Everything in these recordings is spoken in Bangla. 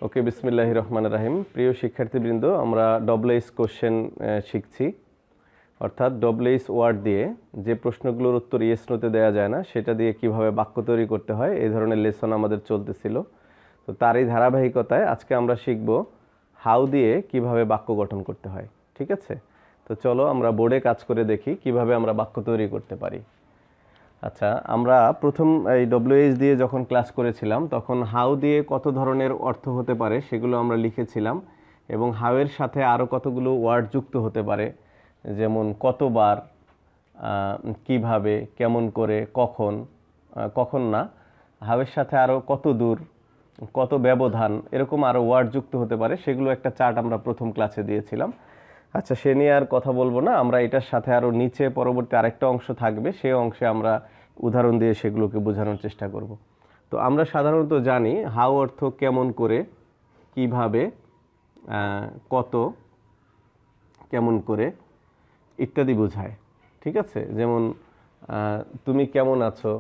ওকে, বিসমিল্লাহির রহমানির রহিম। প্রিয় শিক্ষার্থীবৃন্দ, আমরা ডব্লিউএইচ কোশ্চেন শিখছি, অর্থাৎ ডব্লিউএইচ ওয়ার্ড দিয়ে যে প্রশ্নগুলোর উত্তর ইয়েস নোতে দেওয়া যায় না সেটা দিয়ে কিভাবে বাক্য তৈরি করতে হয় এই ধরনের লেসন আমাদের চলতেছিল। তো তারই ধারাবাহিকতায় আজকে আমরা শিখব হাউ দিয়ে কিভাবে বাক্য গঠন করতে হয়। ঠিক আছে, তো চলো আমরা বোর্ডে কাজ করে দেখি কিভাবে আমরা বাক্য তৈরি করতে পারি। আচ্ছা, আমরা প্রথম এই ডব্লিউএইচ দিয়ে যখন ক্লাস করেছিলাম তখন হাউ দিয়ে কত ধরনের অর্থ হতে পারে সেগুলো আমরা লিখেছিলাম, এবং হাউ এর সাথে আরও কতগুলো ওয়ার্ড যুক্ত হতে পারে, যেমন কতবার, কিভাবে, কেমন করে, কখন, কখন না, হাউ এর সাথে আরও কত দূর, কত ব্যবধান, এরকম আরও ওয়ার্ড যুক্ত হতে পারে। সেগুলো একটা চার্ট আমরা প্রথম ক্লাসে দিয়েছিলাম। আচ্ছা, সে নিয়ে আর কথা বলবো না, আমরা এটার সাথে আরও নিচে পরবর্তী আরেকটা অংশ থাকবে, সেই অংশে আমরা উদাহরণ দিয়ে সেগুলোকে বোঝানোর চেষ্টা করব। তো আমরা সাধারণত জানি হাউ অর্থ কেমন করে, কিভাবে, কত, কেমন করে ইত্যাদি বোঝায়। ঠিক আছে, যেমন তুমি কেমন আছো,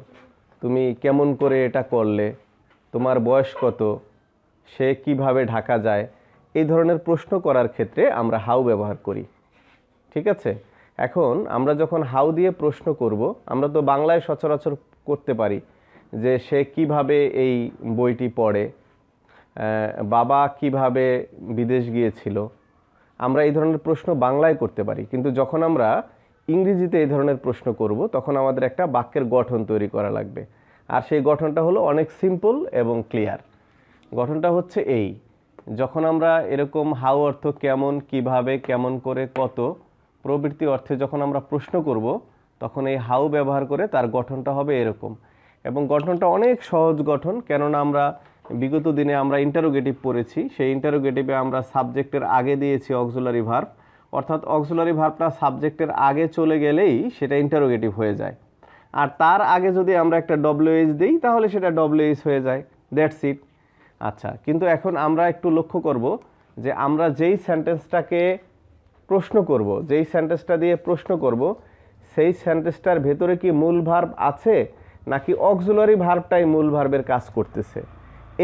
তুমি কেমন করে এটা করলে, তোমার বয়স কত, সে কিভাবে ঢাকা যায়, এই ধরনের প্রশ্ন করার ক্ষেত্রে আমরা হাউ ব্যবহার করি। ঠিক আছে, এখন আমরা যখন হাউ দিয়ে প্রশ্ন করব, আমরা তো বাংলায় সচরাচর করতে পারি যে সে কিভাবে এই বইটি পড়ে, বাবা কিভাবে বিদেশ গিয়েছিল, আমরা এই ধরনের প্রশ্ন বাংলায় করতে পারি। কিন্তু যখন আমরা ইংরেজিতে এই ধরনের প্রশ্ন করব তখন আমাদের একটা বাক্যের গঠন তৈরি করা লাগবে, আর সেই গঠনটা হলো অনেক সিম্পল এবং ক্লিয়ার। গঠনটা হচ্ছে এই: যখন আমরা এরকম হাউ অর্থ কেমন, কিভাবে, কেমন করে, কত প্রভৃতি অর্থে যখন আমরা প্রশ্ন করব তখন এই হাউ ব্যবহার করে তার গঠনটা হবে এরকম। এবং গঠনটা অনেক সহজ গঠন, কেননা আমরা বিগত দিনে আমরা ইন্টারোগেটিভ পড়েছি। সেই ইন্টারোগেটিভে আমরা সাবজেক্টের আগে দিয়েছি অক্সিলারি ভার্ব, অর্থাৎ অক্সিলারি ভার্বটা সাবজেক্টের আগে চলে গেলেই সেটা ইন্টারোগেটিভ হয়ে যায়। আর তার আগে যদি আমরা একটা ডব্লিউএইচ দিই তাহলে সেটা ডব্লিউএইচ হয়ে যায়, দ্যাটস ইট। আচ্ছা, কিন্তু এখন আমরা একটু লক্ষ্য করব যে আমরা যেই সেন্টেন্সটাকে প্রশ্ন করব, যেই সেন্টেন্সটা দিয়ে প্রশ্ন করব, সেই সেন্টেন্সটার ভেতরে কি মূল ভার্ব আছে নাকি অক্সিলারি ভার্বটাই মূল ভার্বের কাজ করতেছে,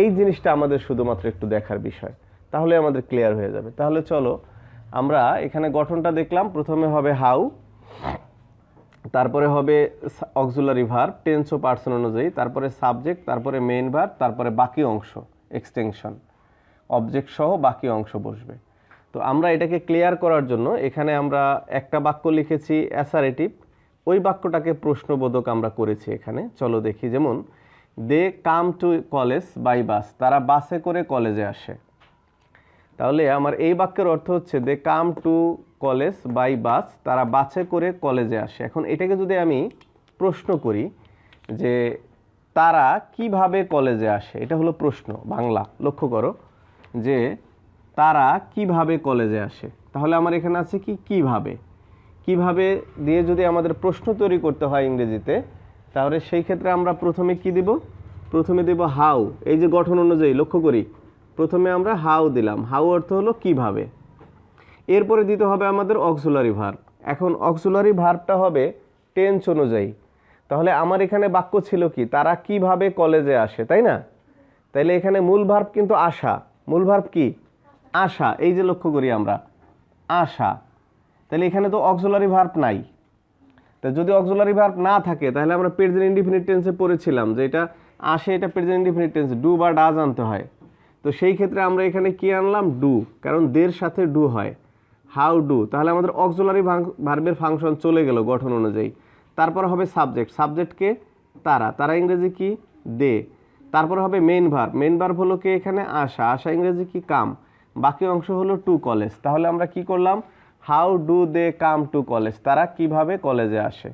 এই জিনিসটা আমাদের শুধুমাত্র একটু দেখার বিষয়, তাহলে আমাদের ক্লিয়ার হয়ে যাবে। তাহলে চলো আমরা এখানে গঠনটা দেখলাম। প্রথমে হবে হাউ, তারপরে হবে অক্সিলারি ভার্ব টেন্স ও পার্সন অনুযায়ী, তারপরে সাবজেক্ট, তারপরে মেইন ভার্ব, তারপরে বাকি অংশ এক্সটেনশন অবজেক্ট সহ বাকি অংশ বসবে। তো আমরা এটাকে ক্লিয়ার করার জন্য এখানে আমরা একটা বাক্য লিখেছি অ্যাসারেটিভ, ওই বাক্যটাকে প্রশ্নবোধক আমরা করেছি এখানে। চলো দেখি, যেমন they come to college by bus, তারা বাসে করে কলেজে আসে। তাহলে আমার এই বাক্যের অর্থ হচ্ছে they come to college by bus, তারা বাসে করে কলেজে আসে। এখন এটাকে যদি আমি প্রশ্ন করি যে তারা কিভাবে কলেজে আসে, এটা হলো প্রশ্ন বাংলা। লক্ষ্য করো যে তারা কিভাবে কলেজে আসে, তাহলে আমার এখানে আছে কি কিভাবে। কিভাবে দিয়ে যদি আমাদের প্রশ্ন তৈরি করতে হয় ইংরেজিতে, তাহলে সেই ক্ষেত্রে আমরা প্রথমে কি দিব? প্রথমে দেব হাউ। এই যে গঠন অনুযায়ী লক্ষ্য করি, প্রথমে আমরা হাউ দিলাম, হাউ অর্থ হলো কিভাবে। এরপরে দিতে হবে আমাদের অক্সিলারি ভার্ব। এখন অক্সিলারি ভার্বটা হবে টেন্স অনুযায়ী। তাহলে আমার এখানে বাক্য ছিল কি, তারা কিভাবে কলেজে আসে, তাই না? তাইলে এখানে মূল ভার্ব কিন্তু আসা। মূল ভার্ব কি? আসা। এই যে লক্ষ্য করি আমরা, আসা। তাহলে এখানে তো অক্সিলারি ভার্ব নাই। তা যদি অক্সিলারি ভার্ব না থাকে তাহলে আমরা প্রেজেন্ট ইনডিফিনিট টেন্সে পড়েছিলাম যে এটা আসে, এটা প্রেজেন্ট ইনডিফিনিট টেন্স, ডু বা ডাজ আনতে হয়। তো সেই ক্ষেত্রে আমরা এখানে কি আনলাম? ডু, কারণ দের সাথে ডু হয়। হাউ ডু, তাহলে আমাদের অক্সিলারি ভার্বের ফাংশন চলে গেল গঠন অনুযায়ী। তারপর হবে সাবজেক্ট, সাবজেক্টকে তারা, তারা ইংরেজি কি? দে। তারপর হবে মেইন ভার্ব, মেইন ভার্ব হলো কি এখানে আসা, আসা ইংরেজি কি? কাম। বাকি অংশ হলো টু কলেজ। তাহলে আমরা কি করলাম? How do they come to college, তারা কিভাবে কলেজে আসে।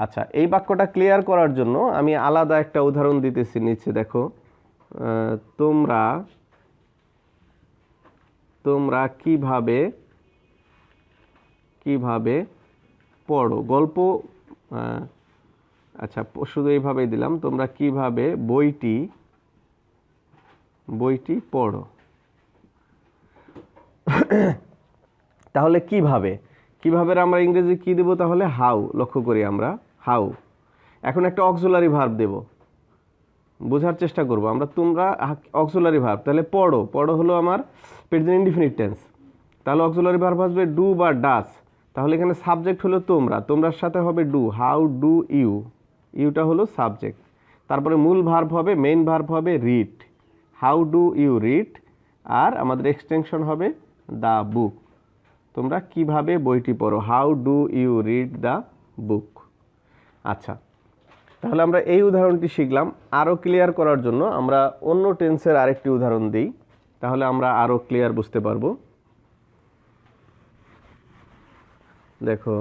আচ্ছা, এই বাক্যটা ক্লিয়ার করার জন্য আমি আলাদা একটা উদাহরণ দিতেছি নিচে। দেখো, তোমরা তোমরা কিভাবে কিভাবে পড়ো, গল্প। আচ্ছা, শুধু এইভাবেই দিলাম, তোমরা কিভাবে বইটি পড়ো। তাহলে কিভাবে, কিভাবে আমরা ইংরেজি কি দেব? তাহলে হাউ। লক্ষ্য করি আমরা হাউ। এখন একটা অক্সিলারি ভার্ব দেব, বোঝার চেষ্টা করব আমরা। তোমরা অক্সিলারি ভার্ব, তাহলে পড়ো, পড়ো হলো আমার প্রেজেন্ট ইনডিফিনিট টেন্স, তাহলে অক্সিলারি ভার্ব আসবে ডু বা ডাস। তাহলে এখানে সাবজেক্ট হলো তোমরা, তোমরার সাথে হবে ডু, হাউ ডু ইউ, ইউটা হলো সাবজেক্ট। তারপরে মূল ভার্ব হবে, মেইন ভার্ব হবে read, how do you read, আর আমাদের এক্সটেনশন হবে দ্য বুক। তোমরা কিভাবে বইটি পড়ো, how do you read the book. আচ্ছা, তাহলে আমরা এই উদাহরণটি শিখলাম। আরও ক্লিয়ার করার জন্য আমরা অন্য টেন্সের আরেকটি উদাহরণ দিই, তাহলে আমরা আরও ক্লিয়ার বুঝতে পারবো। দেখো,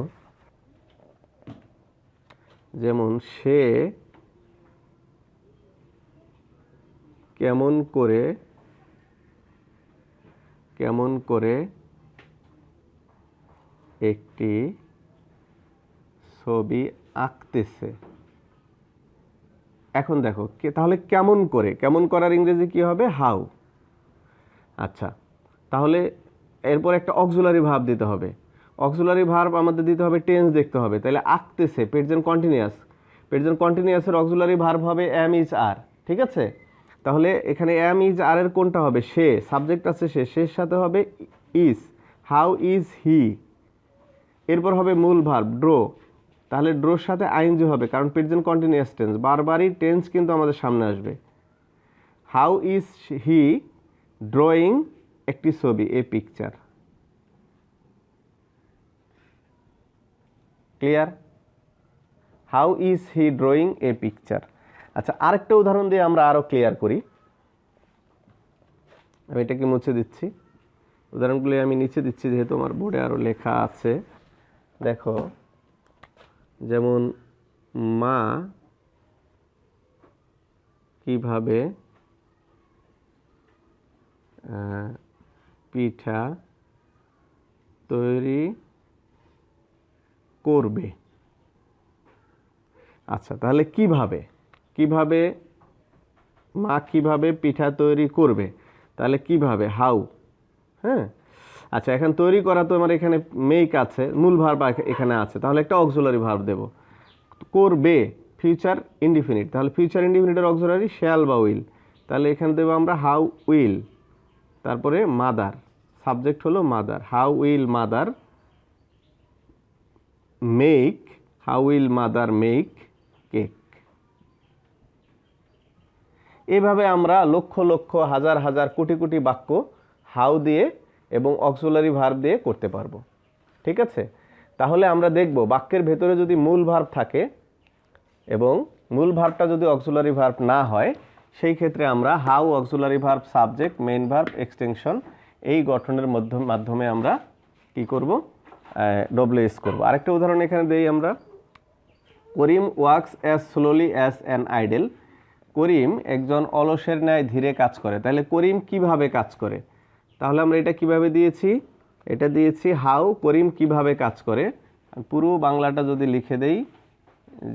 যেমন সে কেমন করে একটি ছবি আঁকতেছে। এখন দেখো তাহলে কেমন করার ইংরেজি কি হবে, হাউ। আচ্ছা, তাহলে এরপর একটা অক্সিলারি ভার্ব দিতে হবে। অক্সিলারি ভার্ব আমাদের দিতে হবে, টেন্স দেখতে হবে। তাহলে আঁকতেছে প্রেজেন্ট কন্টিনিউয়াসের অক্সিলারি ভার্ব হবে এম ইজ আর, ঠিক আছে। তাহলে এখানে এম ইজ আর এর কোনটা হবে, সে, সাবজেক্ট আছে সে, সের সাথে হবে ইজ, হাউ ইজ হি। এরপর হবে মূল ভার্ব ড্র, তাহলে ড্রোর সাথে আইএনজি হবে, কারণ প্রেজেন্ট কন্টিনিউয়াস টেন্স, বারবারই টেন্স কিন্তু আমাদের সামনে আসবে। হাউ ইজ হি ড্রয়িং একটি ছবি, a picture. Clear, how is he drawing a picture. আচ্ছা, আরেকটা উদাহরণ দিয়ে আমরা আরো ক্লিয়ার করি। আমি এটাকে মুছে দিচ্ছি, উদাহরণগুলি আমি নিচে দিচ্ছি যেহেতু আমার বোর্ডে আরো লেখা আছে। দেখো, যেমন মা কিভাবে পিঠা তৈরি করবে। আচ্ছা, তাহলে কিভাবে মা কিভাবে পিঠা তৈরি করবে, তাহলে কিভাবে, হাউ। হ্যাঁ, আচ্ছা, এখন তৈরি করা তো আমার এখানে মেক আছে, মূল ভার্ব এখানে আছে, তাহলে একটা অক্সিলারি ভার্ব দেব। করবে ফিউচার ইনডিফিনিট, তাহলে ফিউচার ইনডিফিনিটের অক্সিলারি শ্যাল বা উইল, তাহলে এখানে দেবো আমরা হাউ উইল, তারপরে মাদার, সাবজেক্ট হলো mother, how will mother make, how will mother make cake. এভাবে আমরা লক্ষ লক্ষ হাজার হাজার কোটি কোটি বাক্য হাউ দিয়ে এবং অক্সিলারি ভার্ব দিয়ে করতে পারবো, ঠিক আছে। তাহলে আমরা দেখব বাক্যের ভেতরে যদি মূল ভার্ব থাকে এবং মূল ভার্বটা যদি অক্সিলারি ভার্ব না হয়, সেই ক্ষেত্রে আমরা how, auxiliary verb, subject, main verb, extension, এই গঠনের মাধ্যমে আমরা কি করব, ডব্লিউএস করব। আরেকটা উদাহরণ এখানে দেই আমরা। Karim works as slowly as an idle, Karim একজন অলসের ন্যায় ধীরে কাজ করে। তাহলে করিম কিভাবে কাজ করে, তাহলে আমরা এটা কিভাবে দিয়েছি, এটা দিয়েছি হাউ, করিম কিভাবে কাজ করে। পুরো বাংলাটা যদি লিখে দেই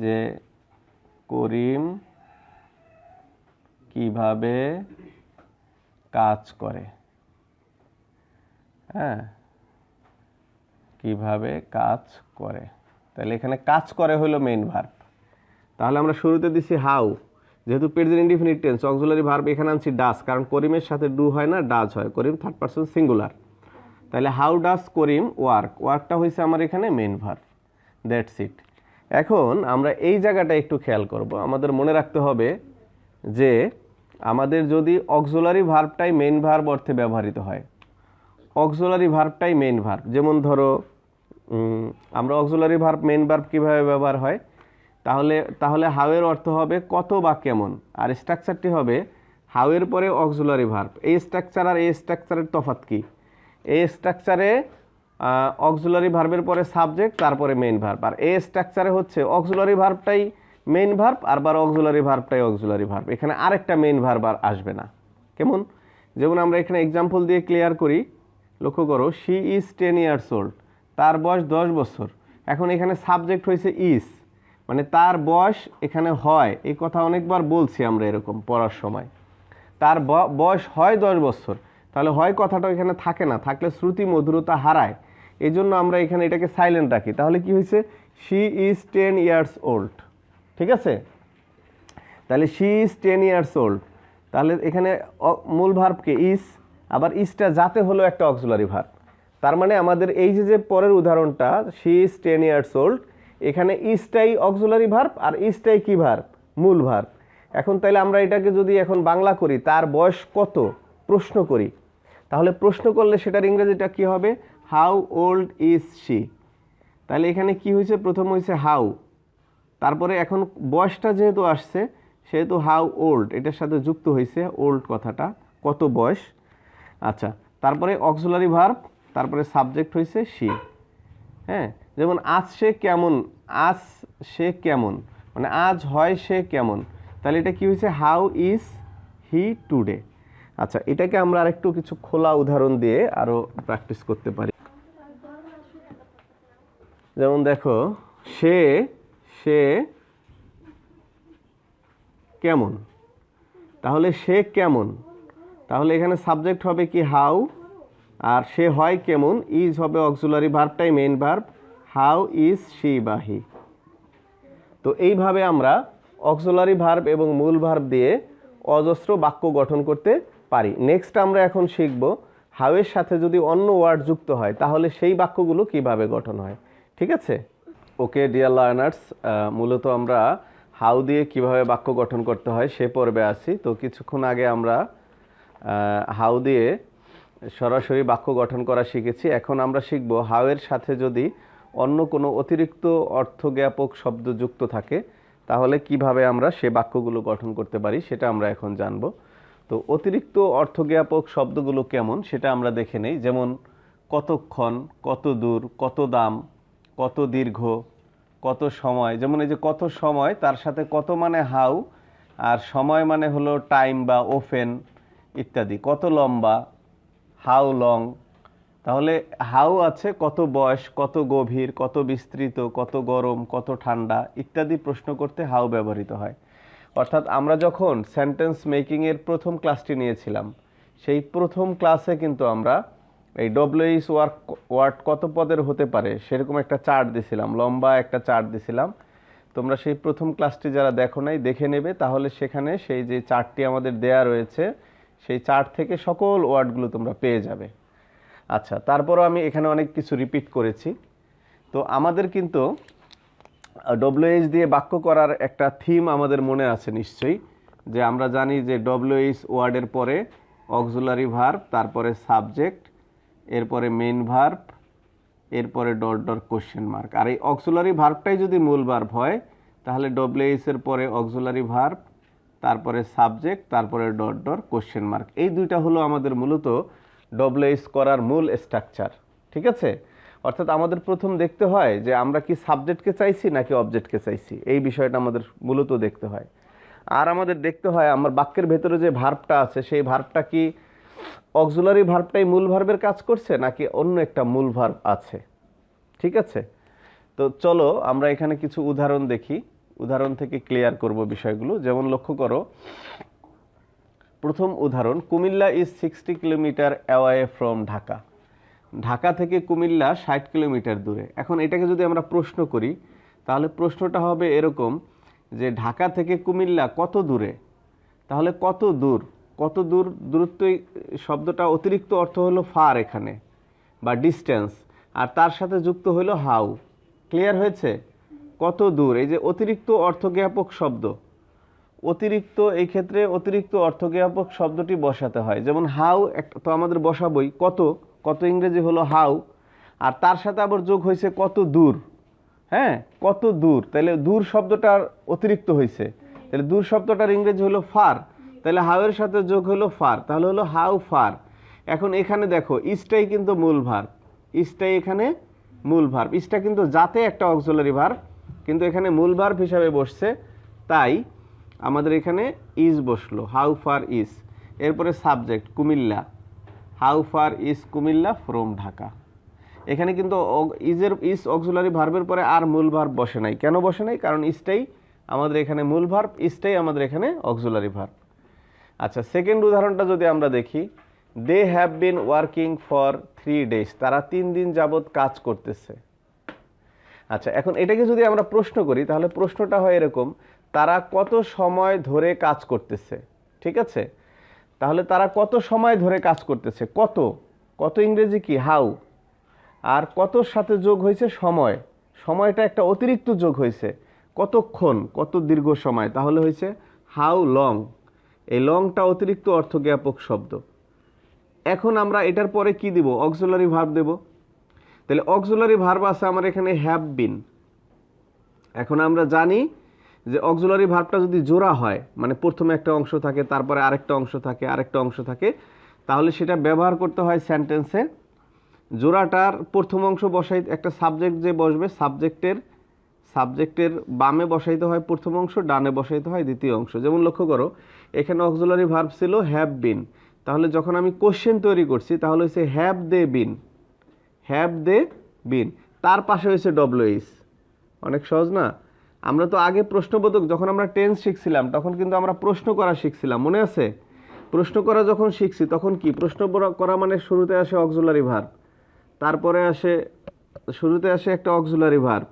যে করিম কিভাবে কাজ করে, হ্যাঁ, কিভাবে কাজ করে, তাহলে এখানে কাজ করে হলো মেইন ভার্ব। তাহলে আমরা শুরুতে দিছি হাউ, যেহেতু present indefinite tense, auxiliary verb এখানে আনছি ডাস, কারণ করিমের সাথে ডু হয় না, ডাজ হয়, করিম থার্ড পারসন সিঙ্গুলার। তাহলে হাউ ডাস করিম ওয়ার্ক, ওয়ার্কটা হয়েছে আমার এখানে মেইন ভার্ব, দ্যাটস ইট। এখন আমরা এই জায়গাটা একটু খেয়াল করব, আমাদের মনে রাখতে হবে যে আমাদের যদি অক্সিলারি ভার্বটাই মেইন ভার্ব অর্থে ব্যবহৃত হয়, অক্সিলারি ভার্বটাই মেইন ভার্ব, যেমন ধরো আমরা অক্সিলারি ভার্ব মেইন ভার্ব কিভাবে ব্যবহার হয়, তাহলে হাউ এর অর্থ হবে কত বা কেমন, আর স্ট্রাকচারটি হবে হাউ এর পরে অক্সিলারি ভার্ব। এই স্ট্রাকচার আর এই স্ট্রাকচারের তফাৎ কি, এই স্ট্রাকচারে অক্সিলারি ভার্বের পরে সাবজেক্ট, তারপরে মেইন ভার্ব, আর এই স্ট্রাকচারে হচ্ছে অক্সিলারি ভার্বটাই মেইন ভার্ব আর অক্সিলারি ভার্বটাই অক্সিলারি ভার্ব, এখানে আরেকটা মেইন ভার্ব আর আসবে না। কেমন, যেমন আমরা এখানে এক্সাম্পল দিয়ে ক্লিয়ার করি। লক্ষ্য করো, শি ইজ 10 years old, তার বয়স 10 বছর। এখন এখানে সাবজেক্ট হয়েছে ইজ, মানে তার বয়স এখানে হয়, এই কথা অনেকবার বলছি আমরা এরকম পড়ার সময়। তার বয়স হয় 10 বছর, তাহলে হয় কথাটা এখানে থাকে না, থাকলে শ্রুতি মধুরতা হারায়, এই জন্য আমরা এখানে এটাকে সাইলেন্ট রাখি। তাহলে কি হয়েছে, শি ইজ 10 years old, ঠিক আছে। তাহলে শি ইজ 10 ইয়ার্স ওল্ড, তাহলে এখানে মূল ভার্বকে ইজ, আবার ইজটা যাতে হলো একটা অক্সিলারি ভার্ব। তার মানে আমাদের এই যে পরের উদাহরণটা শি ইজ 10 ইয়ার্স ওল্ড, এখানে ইজটাই অক্সিলারি ভার্ব আর ইজটাই কি ভার্ব, মূল ভার্ব। এখন তাহলে আমরা এটাকে যদি এখন বাংলা করি, তার বয়স কত প্রশ্ন করি, তাহলে প্রশ্ন করলে সেটার ইংরেজিটা কি হবে, হাউ ওল্ড ইজ শি। তাহলে এখানে কি হয়েছে, প্রথম হয়েছে হাউ, তারপরে এখন বয়সটা যেহেতু আসছে সেহেতু হাউ ওল্ড এটার সাথে যুক্ত হয়েছে ওল্ড কথাটা, কত বয়স। আচ্ছা, তারপরে অক্সিলারি ভার্ব, তারপরে সাবজেক্ট হয়েছে শি। হ্যাঁ, যেমন আজ সে কেমন, আজ সে কেমন মানে আজ হয় সে কেমন, তাহলে এটা কি হয়েছে, হাউ ইজ হি টুডে। আচ্ছা, এটাকে আমরা আরেকটু কিছু খোলা উদাহরণ দিয়ে আরও প্র্যাকটিস করতে পারি। যেমন দেখো, সে সে কেমন, তাহলে সে কেমন, তাহলে এখানে সাবজেক্ট হবে কি হাউ, আর সে হয় কেমন, ইজ হবে অক্সিলারি ভার্বটাই main verb, how is she বা হি। তো এইভাবে আমরা অক্সিলারি ভার্ব এবং মূল ভার্ব দিয়ে অজস্র বাক্য গঠন করতে পারি। নেক্সট আমরা এখন শিখব হাউ এর সাথে যদি অন্য ওয়ার্ড যুক্ত হয় তাহলে সেই বাক্যগুলো কিভাবে গঠন হয়। ঠিক আছে? ওকে ডিয়ার লার্নার্স, মূলত আমরা হাউ দিয়ে কিভাবে বাক্য গঠন করতে হয় সে পর্বে আছি। তো কিছুক্ষণ আগে আমরা হাউ দিয়ে সরাসরি বাক্য গঠন করা শিখেছি। এখন আমরা শিখব হাউ এর সাথে যদি অন্য কোনো অতিরিক্ত অর্থজ্ঞাপক শব্দ যুক্ত থাকে তাহলে কিভাবে আমরা সে বাক্যগুলো গঠন করতে পারি সেটা আমরা এখন জানব। তো অতিরিক্ত অর্থজ্ঞাপক শব্দগুলো কেমন সেটা আমরা দেখে নেই। যেমন কতক্ষণ, কত দূর, কত দাম, কত দীর্ঘ, কত সময়। যেমন এই যে কত সময়, তার সাথে কত মানে হাউ, আর সময় মানে হলো টাইম বা ওফেন ইত্যাদি। কত লম্বা, হাউ লং। তাহলে হাউ আছে কত বয়স, কত গভীর, কত বিস্তৃত, কত গরম, কত ঠান্ডা ইত্যাদি প্রশ্ন করতে হাউ ব্যবহৃত হয়। অর্থাৎ আমরা যখন সেন্টেন্স মেকিংয়ের প্রথম ক্লাসটি নিয়েছিলাম সেই প্রথম ক্লাসে কিন্তু আমরা এই ডব্লিউএইচ ওয়ার্ড কত পদের হতে পারে সেরকম একটা চার্ট দিছিলাম, লম্বা একটা চার্ট দিছিলাম। তোমরা সেই প্রথম ক্লাসটি যারা দেখো নাই দেখে নেবে, তাহলে সেখানে সেই যে চার্টটি আমাদের দেয়া রয়েছে সেই চার্ট থেকে সকল ওয়ার্ডগুলো তোমরা পেয়ে যাবে। আচ্ছা, তারপরও আমি এখানে অনেক কিছু রিপিট করেছি। তো আমাদের কিন্তু ডব্লিউএইচ দিয়ে বাক্য করার একটা থিম আমাদের মনে আছে নিশ্চয়ই, যে আমরা জানি যে ডব্লিউএইচ ওয়ার্ডের পরে অক্সিলারি ভার্ব, তারপরে সাবজেক্ট, এরপরে মেইন ভার্ব, এরপরে ডট ডট কোশ্চেন মার্ক। আর এই অক্সিলারি ভার্বটাই যদি মূল ভার্ব হয় তাহলে ডব্লিউএইচ এর পরে অক্সিলারি ভার্ব, তারপরে সাবজেক্ট, তারপরে ডট ডট কোশ্চেন মার্ক। এই দুইটা হলো আমাদের মূলত ডব্লিউএইচ করার মূল স্ট্রাকচার। ঠিক আছে? অর্থাৎ আমাদের প্রথম দেখতে হয় যে আমরা কি সাবজেক্টকে চাইছি নাকি অবজেক্টকে চাইছি, এই বিষয়টা আমাদের মূলত দেখতে হয়। আর আমাদের দেখতে হয় আমার বাক্যের ভেতরে যে ভার্বটা আছে সেই ভার্বটা কি অক্সিলারি ভার্বটাই মূল ভার্বের কাজ করছে নাকি অন্য একটা মূল ভার্ব আছে। ঠিক আছে? তো চলো আমরা এখানে কিছু উদাহরণ দেখি, উদাহরণ থেকে ক্লিয়ার করব বিষয়গুলো। যেমন লক্ষ্য করো, প্রথম উদাহরণ, Comilla is 60 kilometre away from Dhaka. Dhaka থেকে কুমিল্লা 60 কিলোমিটার দূরে। এখন এটাকে যদি আমরা প্রশ্ন করি তাহলে প্রশ্নটা হবে এরকম যে ঢাকা থেকে কুমিল্লা কত দূরে। তাহলে কত দূর, কত দূর, দূরত্ব শব্দটা অতিরিক্ত অর্থ হলো ফার এখানে বা ডিস্টেন্স, আর তার সাথে যুক্ত হলো হাউ। ক্লিয়ার হয়েছে? কত দূর, এই যে অতিরিক্ত অর্থজ্ঞাপক শব্দ, অতিরিক্ত এই ক্ষেত্রে অতিরিক্ত অর্থজ্ঞাপক শব্দটি বসাতে হয়। যেমন হাউ তো আমাদের বসাবই, কত, কত ইংরেজি হলো হাউ, আর তার সাথে আবার যোগ হয়েছে কত দূর। হ্যাঁ, কত দূর, তাহলে দূর শব্দটার অতিরিক্ত হয়েছে, তাহলে দূর শব্দটার ইংরেজি হলো ফার, তাহলে হাউ এর সাথে যোগ হলো ফার, তাহলে হলো হাউ ফার। এখন এখানে দেখো ইজটাই কিন্তু মূল ভার্ব, ইজটাই এখানে মূল ভার্ব, ইজটা কিন্তু যাতে একটা অক্সিলারি ভার্ব কিন্তু এখানে মূল ভার্ব হিসাবে বসছে, তাই আমাদের এখানে ইজ বসলো, হাউ ফার ইজ। এরপরে subject Comilla, how far is Comilla from Dhaka. এখানে কিন্তু ইজ অক্সিলারি ভার্বের পরে আর মূল ভার্ব বসে নাই। কেন বসে নাই? কারণ ইজটাই আমাদের এখানে মূল ভার্ব, ইজটাই আমাদের এখানে অক্সিলারি ভার্ব। আচ্ছা, সেকেন্ড উদাহরণটা যদি আমরা দেখি, they have been working for 3 days, তারা 3 দিন যাবৎ কাজ করতেছে। আচ্ছা, এখন এটাকে যদি আমরা প্রশ্ন করি তাহলে প্রশ্নটা হয় এরকম, তারা কত সময় ধরে কাজ করতেছে, ঠিক আছে? তাহলে তারা কত সময় ধরে কাজ করতেছে, কত, কত ইংরেজি কি হাউ, আর কতর সাথে যোগ হয়েছে সময়, সময়টা একটা অতিরিক্ত যোগ হয়েছে, কতক্ষণ, কত দীর্ঘ সময়, তাহলে হয়েছে হাউ লং। এই লংটা অতিরিক্ত অর্থজ্ঞাপক শব্দ। এখন আমরা এটার পরে কি দিব, অক্সিলারি ভার্ব দেব। তাহলে অক্সিলারি ভার্ব আছে আমার এখানে হ্যাভ বিন। এখন আমরা জানি যে অক্সিলারি ভার্বটা যদি জোড়া হয়, মানে প্রথমে একটা অংশ থাকে, তারপরে আরেকটা অংশ থাকে, আরেকটা অংশ থাকে, তাহলে সেটা ব্যবহার করতে হয় সেন্টেন্সে। জোড়াটার প্রথম অংশ বসাই, একটা সাবজেক্ট যে বসবে, সাবজেক্টের বামে বসাইতে হয় প্রথম অংশ, ডানে বসাইতে হয় দ্বিতীয় অংশ। যেমন লক্ষ্য করো, এখানে অক্সিলারি ভার্ব ছিল হ্যাভ বিন, তাহলে যখন আমি কোশ্চেন তৈরি করছি তাহলে হচ্ছে have they bin, have they বিন, তার পাশে হয়েছে ডব্লিউএইচ। অনেক সহজ না? আমরা তো আগে প্রশ্নবোধক, যখন আমরা টেন্স শিখছিলাম তখন কিন্তু আমরা প্রশ্ন করা শিখছিলাম, মনে আছে? প্রশ্ন করা যখন শিখছি তখন কি, প্রশ্ন করা মানে শুরুতে আসে অক্সিলারি ভার্ব, তারপরে আসে, শুরুতে আসে একটা অক্সিলারি ভার্ব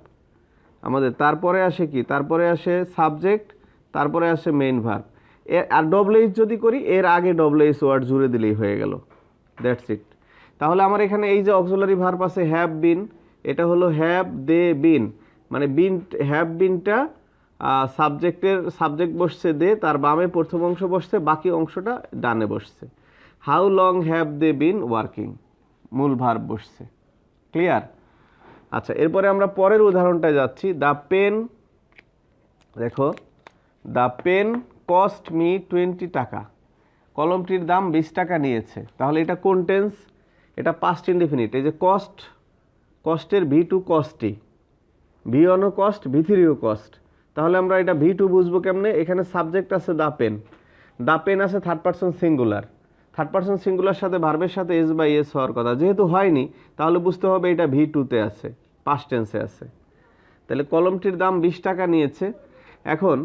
আমাদের, তারপরে আসে কি, তারপরে আসে সাবজেক্ট, তারপরে আসে মেইন ভার্ব। আর ডব্লিউএইচ যদি করি, এর আগে ডব্লিউএইচ ওয়ার্ড জুড়ে দিলেই হয়ে গেল, দ্যাটস ইট। তাহলে আমার এখানে এই যে অক্সিলারি ভার্ব আছে হ্যাভ বিন, এটা হলো হ্যাভ দে বিন, মানে বিন, হ্যাভ বিনটা সাবজেক্ট বসছে দে, তার বামে প্রথম অংশ বসছে, বাকি অংশটা ডানে বসছে। How long have they been working, মূল ভার্ব বসছে। ক্লিয়ার? আচ্ছা, এরপরে আমরা পরের উদাহরণটায় যাচ্ছি। দ্য পেন, দেখো, দ্য পেন কস্ট মি 20 টাকা, কলমটির দাম 20 টাকা নিয়েছে। তাহলে এটা কোন টেন্স? এটা পাস্ট ইনডেফিনিট। এই যে কস্ট, কস্টের ভি টু কস্টি, ভি ওয়ানও কস্ট, ভি থ্রিও কস্ট। তাহলে আমরা এটা ভি টু বুঝবো কেমনে? এখানে সাবজেক্ট আছে দ্য পেন, দ্য পেন আছে third person singular, third person singular সাথে ভার্বের সাথে এস বাই এস হওয়ার কথা, যেহেতু হয়নি তাহলে বুঝতে হবে এটা ভি টুতে আছে, পাস্ট টেন্সে আছে। তাহলে কলমটির দাম 20 টাকা নিয়েছে। এখন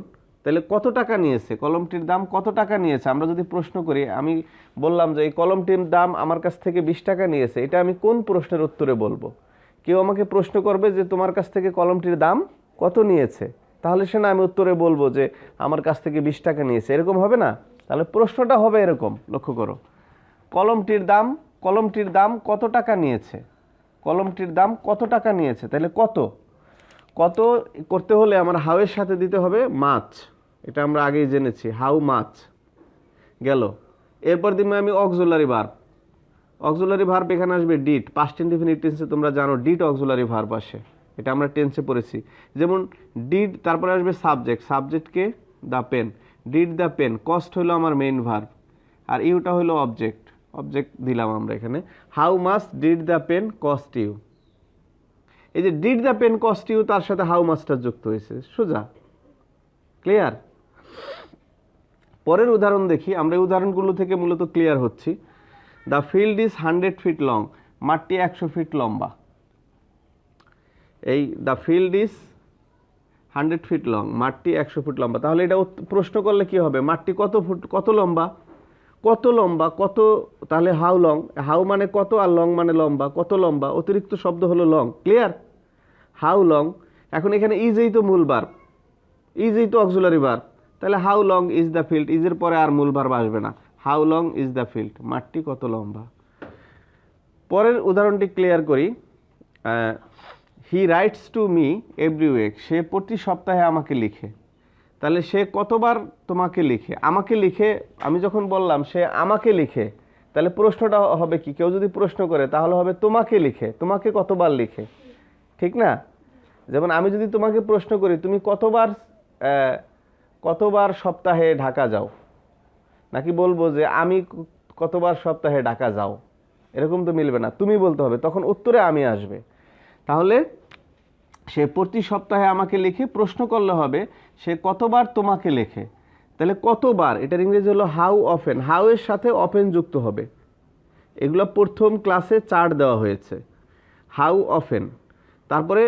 তাহলে কত টাকা নিয়েছে, কলমটির দাম কত টাকা নিয়েছে? আমরা যদি প্রশ্ন করি, আমি বললাম যে এই কলমটির দাম আমার কাছ থেকে 20 টাকা নিয়েছে, এটা আমি কোন প্রশ্নের উত্তরে বলবো? কেউ আমাকে প্রশ্ন করবে যে তোমার কাছ থেকে কলমটির দাম কত নিয়েছে, তাহলে সে না আমি উত্তরে বলবো যে আমার কাছ থেকে 20 টাকা নিয়েছে, এরকম হবে না? তাহলে প্রশ্নটা হবে এরকম, লক্ষ্য করো, কলমটির দাম কত টাকা নিয়েছে, কলমটির দাম কত টাকা নিয়েছে। তাহলে কত, কত করতে হলে আমার হাউয়ের সাথে দিতে হবে মাছ, এটা আমরা আগেই জেনেছি, হাউ মাছ গেল। এরপর দিবে আমি অক্সিলারি ভার্ব, অক্সিলারি ভার্ব এখানে আসবে ডিড, পাস্ট ইনডেফিনিট টেন্সে তোমরা জানো ডিড অক্সিলারি ভার্ব আসে, এটা আমরা টেন্সে পড়েছি। যেমন ডিড, তারপরে আসবে সাবজেক্ট, সাবজেক্টকে the pen, did the pen, cost হলো আমার মেইন ভার্ব, আর ইউটা হলো অবজেক্ট, অবজেক্ট দিলাম আমরা এখানে। How much did the pen cost you, এই যে did the pen cost you, তার সাথে হাউ মাচটা যুক্ত হয়েছে, সোজা। ক্লিয়ার? পরের উদাহরণ দেখি, আমরা এই উদাহরণগুলো থেকে মূলত ক্লিয়ার হচ্ছি। The field is 100 feet long, মাঠটি 100 ফিট লম্বা। এই the field is 100 feet long, মাঠটি 100 ফুট লম্বা। তাহলে এটা প্রশ্ন করলে কি হবে, মাঠটি কত ফুট, কত লম্বা, কত লম্বা, কত, তাহলে হাউ লং, হাউ মানে কত আর লং মানে লম্বা, কত লম্বা, অতিরিক্ত শব্দ হলো লং। ক্লিয়ার? How long. এখন এখানে ইজই তো মূল ভার্ব, ইজই তো অক্সিলারি ভার্ব, তাহলে how long is the field, ইজের পরে আর মূল ভার্ব আসবে না, how long is the field, মাঠটি কত লম্বা। পরের উদাহরণটি ক্লিয়ার করি। He writes to me every week, সে প্রতি সপ্তাহে আমাকে লিখে। তাহলে সে কতবার তোমাকে লিখে, আমাকে লিখে, আমি যখন বললাম সে আমাকে লিখে, তাহলে প্রশ্নটা হবে কি, কেউ যদি প্রশ্ন করে তাহলে হবে তোমাকে লিখে, তোমাকে কতবার লিখে, ঠিক না? যেমন আমি যদি তোমাকে প্রশ্ন করি তুমি কতবার সপ্তাহে ঢাকা যাও, নাকি বলবো যে আমি কতবার সপ্তাহে ঢাকা যাও, এরকম তো মিলবে না, তুমি বলতে হবে, তখন উত্তরে আমি আসবে। তাহলে সে প্রতি সপ্তাহে আমাকে লিখে, প্রশ্ন করলে হবে সে কতবার তোমাকে লেখে। তাহলে কতবার, এটার ইংরেজি হলো হাউ অফেন, হাউ এর সাথে অফেন যুক্ত হবে। এগুলো প্রথম ক্লাসে চার্ট দেওয়া হয়েছে, হাউ অফেন। তারপরে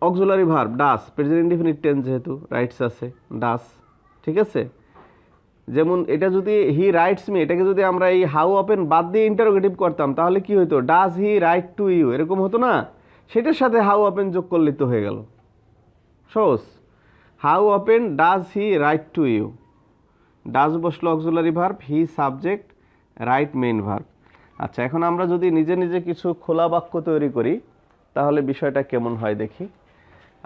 অক্সিলারি ভার্ব ডাস, প্রেজেন্ট ইনডেফিনিট টেন্স যেহেতু রাইটস আছে, ডাস, ঠিক আছে? যেমন এটা যদি হি রাইটস মি, এটাকে যদি আমরা এই হাউ অফেন বাদ দিয়ে ইন্টারোগেটিভ করতাম তাহলে কি হতো, does he write to you, এরকম হতো না? সেটার সাথে হাউ অফেন যোগ করলে তো হয়ে গেল, সহজ। How often does he write to you, does বসলো auxiliary verb, he subject, write main verb. আচ্ছা, এখন আমরা যদি নিজে নিজে কিছু খোলা বাক্য তৈরি করি তাহলে বিষয়টা কেমন হয় দেখি।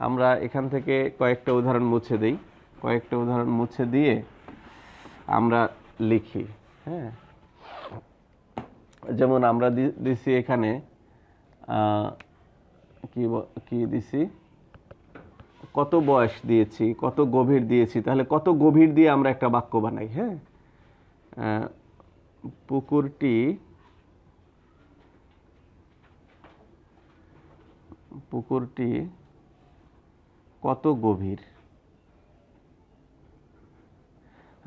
আমরা এখান থেকে কয়েকটা উদাহরণ মুছে দিই, কয়েকটা উদাহরণ মুছে দিয়ে আমরা লিখি। হ্যাঁ, যেমন আমরা দিছি এখানে কি দিছি, কত বয়স দিয়েছি, কত গভীর দিয়েছি, তাহলে কত গভীর দিয়ে আমরা একটা বাক্য বানাই। হ্যাঁ, পুকুরটি কত গভীর।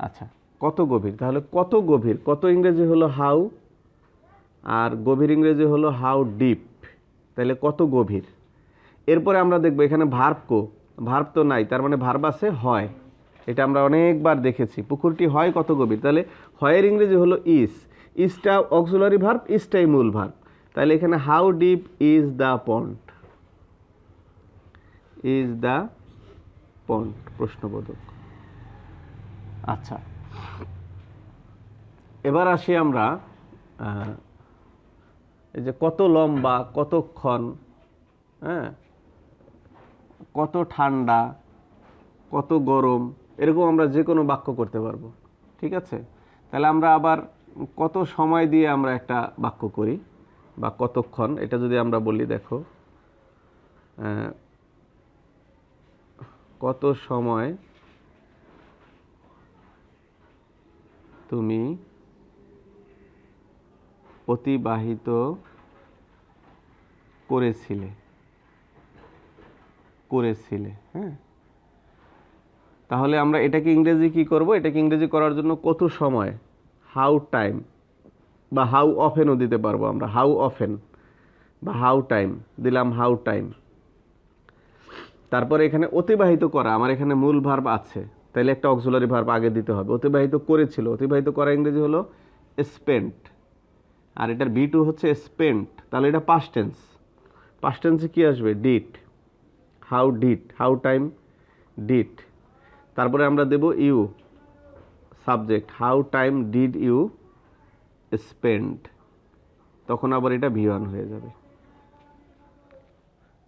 আচ্ছা, কত গভীর, তাহলে কত গভীর, কত ইংরেজি হলো হাউ, আর গভীর ইংরেজি হলো হাউ ডিপ, তাহলে কত গভীর। এরপরে আমরা দেখবো এখানে ভার্ব তো নাই, তার মানে ভার্ব আছে হয়, এটা আমরা অনেকবার দেখেছি। পুকুরটি হয় কত গভীর, তাহলে হয়ের ইংরেজি হলো ইসটা অক্সিলারি ভার্ব, ইসটাই মূল ভার্ব, তাহলে এখানে how deep is the pond, প্রশ্নবোধক। আচ্ছা, এবার আসি আমরা এই যে কত লম্বা, কতক্ষণ, হ্যাঁ, কত ঠান্ডা, কত গরম, এরকম আমরা যে কোনো বাক্য করতে পারবো। ঠিক আছে, তাহলে আমরা আবার কত সময় দিয়ে আমরা একটা বাক্য করি বা কতক্ষণ, এটা যদি আমরা বলি, দেখো কত সময় তুমি অতিবাহিত করেছিলে। হ্যাঁ, তাহলে আমরা এটাকে ইংরেজি কি করব, এটাকে ইংরেজি করার জন্য কত সময়, হাউ টাইম, বা হাউ অফেনও দিতে পারবো আমরা, হাউ অফেন বা হাউ টাইম দিলাম, হাউ টাইম। তারপরে এখানে অতিবাহিত করা, আমার এখানে মূল ভার্ব আছে, তাহলে একটা অক্সিলারি ভার্ব আগে দিতে হবে। অতিবাহিত করেছিল, অতিবাহিত করা ইংরেজি হলো স্পেন্ট, আর এটার বি টু হচ্ছে স্পেন্ট, তাহলে এটা পাস্ট টেন্স। পাস্ট টেন্সে কি আসবে, ডিড, হাউ টাইম ডিড। তারপরে আমরা দেব you subject, how time did you spend, তখন আবার এটা V1 হয়ে যাবে।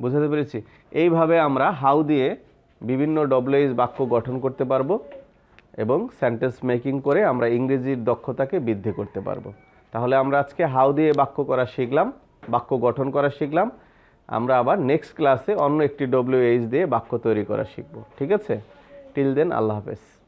বুঝাতে পেরেছি? এইভাবে আমরা হাউ দিয়ে বিভিন্ন WH বাক্য গঠন করতে পারবো এবং সেন্টেন্স মেকিং করে আমরা ইংরেজির দক্ষতাকে বৃদ্ধি করতে পারবো। তাহলে আমরা আজকে হাউ দিয়ে বাক্য করা শিখলাম, বাক্য গঠন করা শিখলাম। আমরা আবার নেক্সট ক্লাসে অন্য একটি WH দিয়ে বাক্য তৈরি করা শিখব। ঠিক আছে? টিল দেন, আল্লাহ হাফেজ।